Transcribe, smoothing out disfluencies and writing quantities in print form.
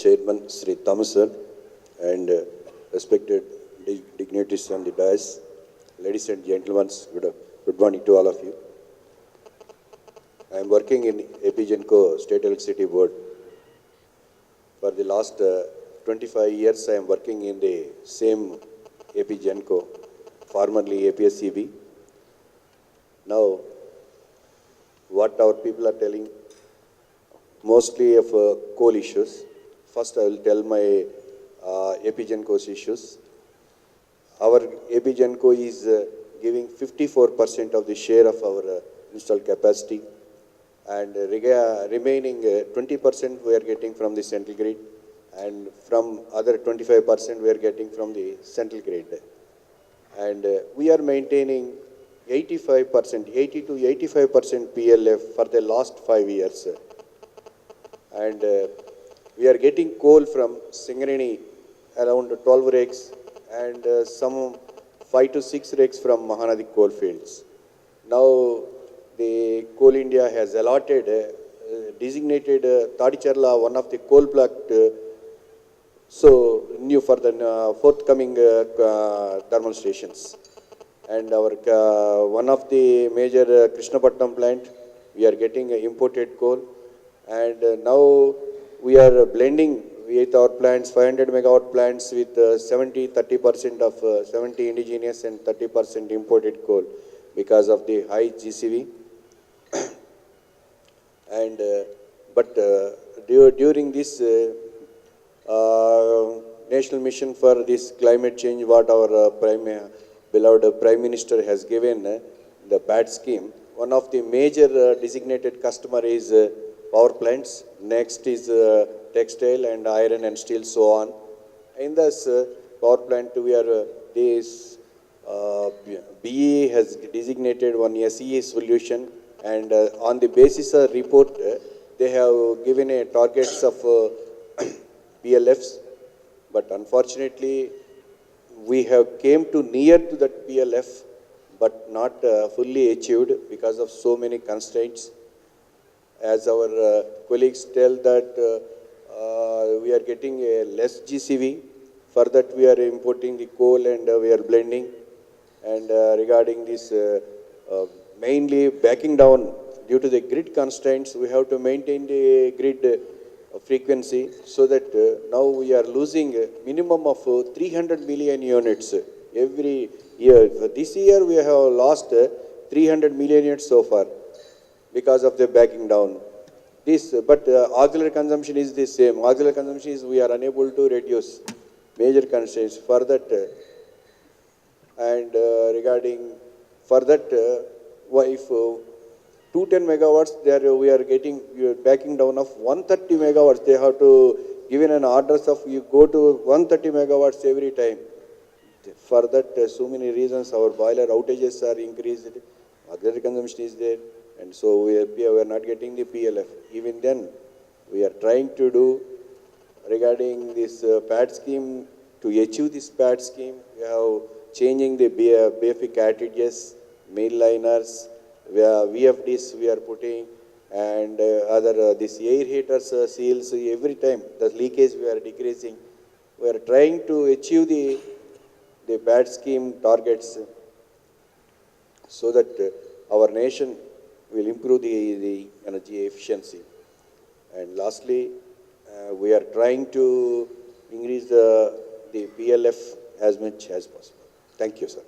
Chairman Sri Thomas sir, and respected dignitaries on the dais, ladies and gentlemen, good morning to all of you. I am working in AP Genco State Electricity Board. For the last 25 years, I am working in the same AP Genco, formerly APSCB. Now, what our people are telling, mostly of coal issues. First, I will tell my AP Genco's issues. Our AP Genco is giving 54% of the share of our installed capacity, and remaining 20% we are getting from the central grid, and from other 25% we are getting from the central grid. And we are maintaining 85%, 80 to 85% PLF for the last 5 years. And we are getting coal from Singareni, around 12 rakes, and some 5 to 6 rakes from Mahanadi coal fields. Now, the Coal India has allotted, designated Tadicharla, one of the coal block, so new for the forthcoming thermal stations. And our one of the major Krishnapatnam plant, we are getting imported coal, and now we are blending with our plants, 500 megawatt plants with 30% of 70 indigenous and 30% imported coal because of the high GCV. And during this national mission for this climate change, what our beloved Prime Minister has given, the PAT scheme, one of the major designated customer is power plants. Next is textile and iron and steel, so on. In this power plant, we are this BE has designated one SEA solution, and on the basis of report, they have given a targets of PLFs, but unfortunately, we have came to near to that PLF, but not fully achieved because of so many constraints. As our colleagues tell that we are getting a less GCV. For that, we are importing the coal and we are blending. And regarding this, mainly backing down due to the grid constraints, we have to maintain the grid frequency, so that now we are losing a minimum of 300 million units every year. This year, we have lost 300 million units so far because of the backing down. But auxiliary consumption is the same. Auxiliary consumption is we are unable to reduce. Major constraints for that. And regarding for that, if 210 megawatts, there we are getting backing down of 130 megawatts. They have to given an orders of you go to 130 megawatts every time. For that, so many reasons, our boiler outages are increased, auxiliary consumption is there, and so we are not getting the PLF. Even then, we are trying to do regarding this PAT scheme. To achieve this PAT scheme, we have changing the BFE cartridges, mainliners, VFDs we are putting, and other this air heaters seals. Every time the leakage we are decreasing. We are trying to achieve the PAT scheme targets, so that our nation will improve the energy efficiency. And lastly, we are trying to increase the PLF as much as possible. Thank you, sir.